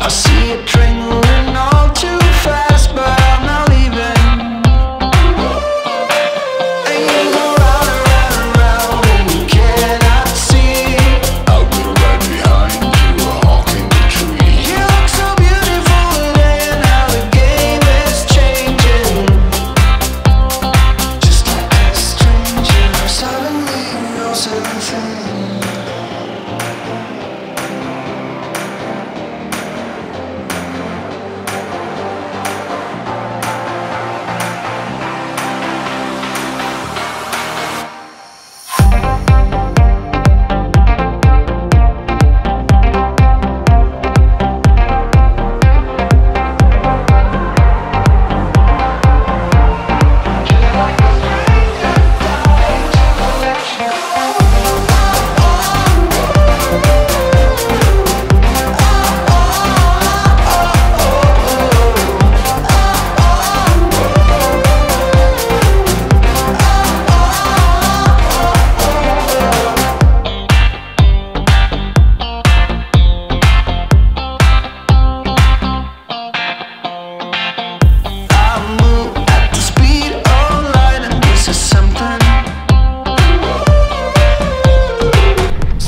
I see it trailing all too fast, but I'm not leaving. And you go round and round and round, and you cannot see. I'll be right behind you, a hawk in the tree. You look so beautiful today, and now the game is changing. Just like a stranger, suddenly you know something.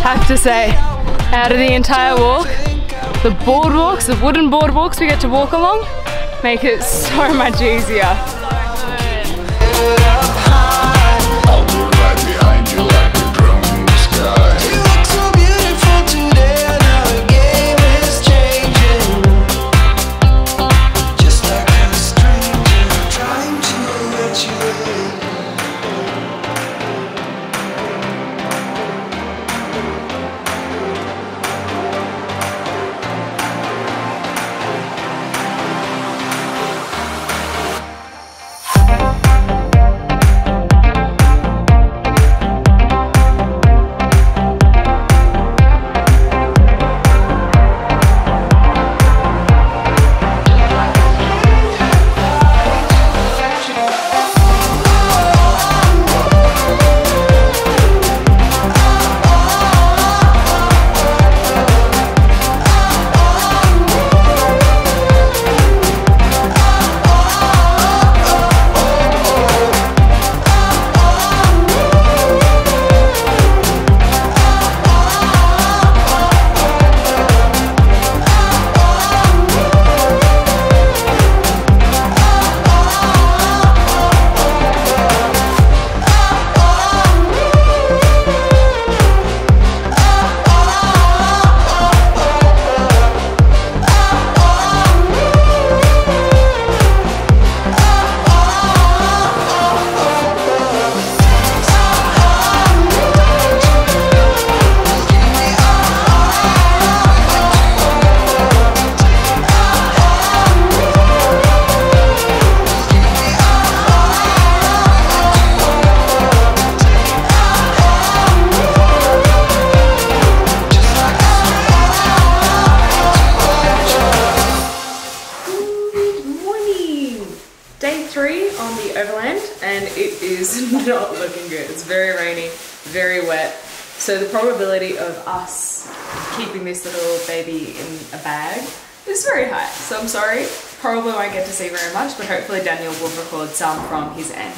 Have to say, out of the entire walk, the boardwalks, the wooden boardwalks we get to walk along, make it so much easier. I'll be right behind you like a drum in the sky. You look so beautiful today, now the game is changing. Just like a stranger trying to let you in. Day 3 on the Overland, and it is not looking good. It's very rainy, very wet. So the probability of us keeping this little baby in a bag is very high. So I'm sorry, probably won't get to see very much, but hopefully Daniel will record some from his end.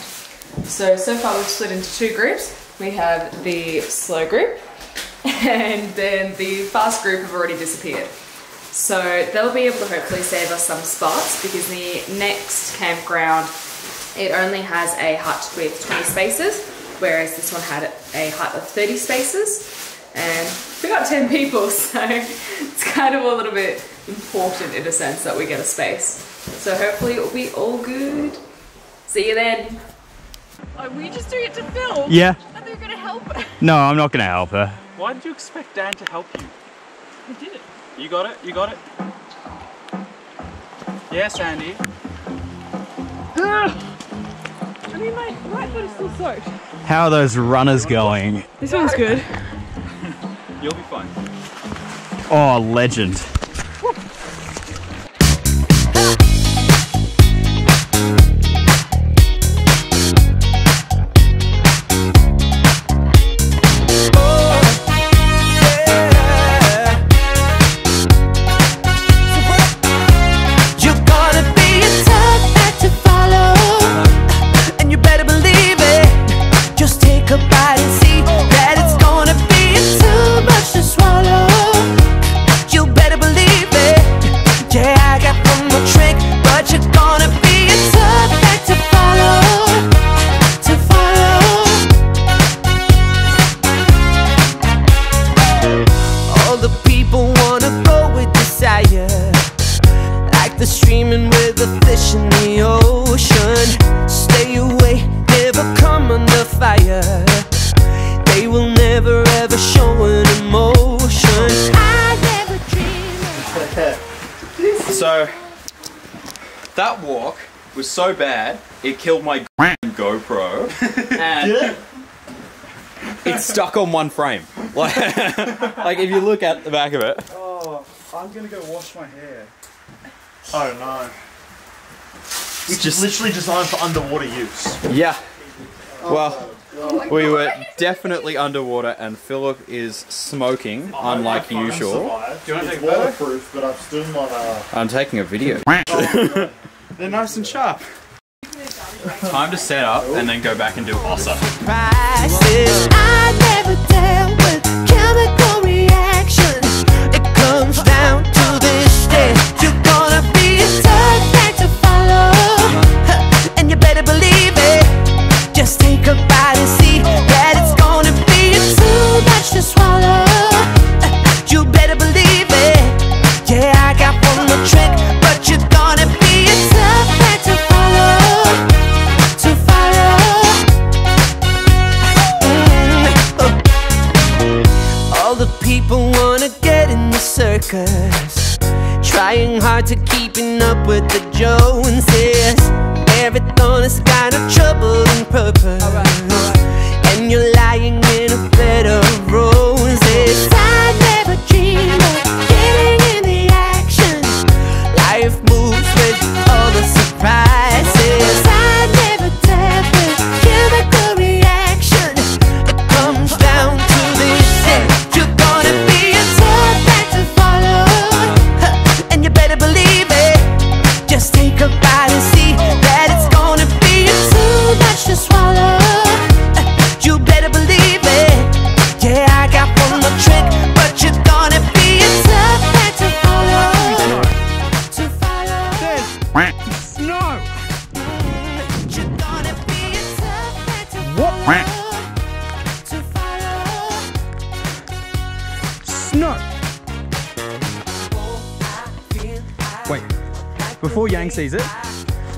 So far we've split into 2 groups. We have the slow group, and then the fast group have already disappeared. So they'll be able to hopefully save us some spots, because the next campground, it only has a hut with 20 spaces, whereas this one had a hut of 30 spaces. And we got 10 people, so it's kind of a little bit important in a sense that we get a space. So hopefully it will be all good. See you then. Oh, were you just doing it to film? Yeah. I thought you were going to help her. No, I'm not going to help her. Why did you expect Dan to help you? I did it. You got it? You got it? Yes, Andy. I mean, my right foot is still soaked. How are those runners going? This one's good. You'll be fine. Oh, legend. So the streaming with the fish in the ocean. Stay away, never come under fire. They will never ever show an emotion. I never dream. So, that walk was so bad, it killed my GoPro. And it's stuck on one frame. Like if you look at the back of it. Oh, I'm gonna go wash my hair. Oh no. It's just literally designed for underwater use. Yeah. Well, we were definitely underwater and Philip is smoking, unlike usual. Do you want to take waterproof, but I've still not I'm taking a video. They're nice and sharp. Time to set up and then go back and do Ossa. I never dealt with chemical reactions. It comes down to this day. You're gonna be a tough act to follow, and you better believe it. Just take a bite and see that it's gonna be too much to swallow. You better believe it. Yeah, I got one more trick, but you're gonna be a tough act to follow. All the people wanna get in the circus, trying hard to keeping up with the Joneses. Everything is kind of trouble and purpose, and you're lying in a bed of roses. I never dreamed of getting in the action. Life moves with all the surprises. I never dealt with chemical reaction. It comes down to this. You're gonna be a tough act to follow, and you better believe it. Just take a bite and see that it's gonna be too much to swallow. You better believe it. Yeah, I got one more trick, but you're gonna be a tough act to follow. To follow. Snow! You're gonna be a tough act to follow. To follow. Snow! Wait, before Yang sees it,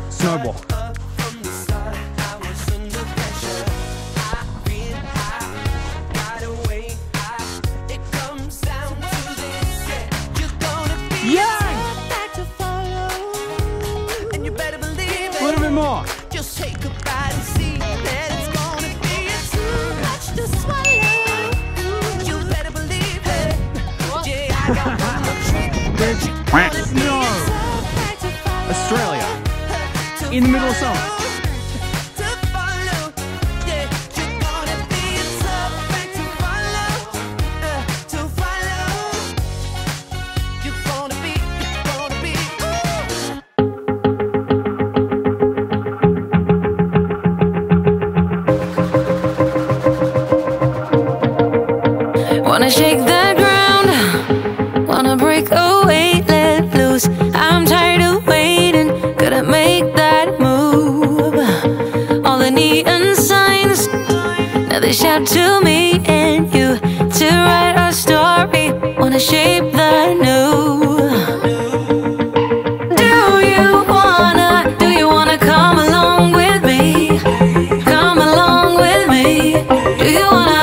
snowball. From the start, I was under pressure. I've been high, right away. It comes down to this. Yeah, you're gonna be Yang! tough act to follow, and you better believe A little bit it. more. Just take a bite and see that it's gonna be too much to swallow. You better believe it. Yeah, I got one more trick, but you're gonna be Snow! tough act to follow. Australia. In the middle of summer. To follow, yeah, you're gonna be a tough act to follow, you're gonna be, Wanna shake the ground, wanna break away, let loose. I'm tired of waiting, gotta make that move. All the neon signs, now they shout to me and you to write our story. Wanna shape the new. Do you wanna come along with me? Come along with me. Do you wanna?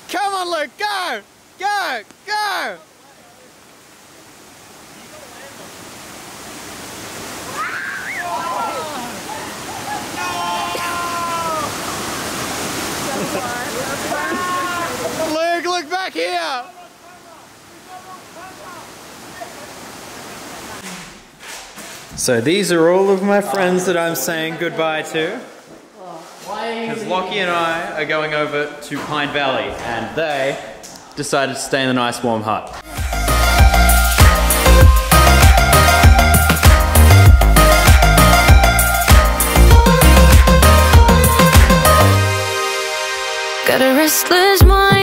Come on, Luke, go! Go! Go! Luke, look back here! So these are all of my friends that I'm saying goodbye to. Because Lockie and I are going over to Pine Valley and they decided to stay in the nice warm hut. Got a restless mind.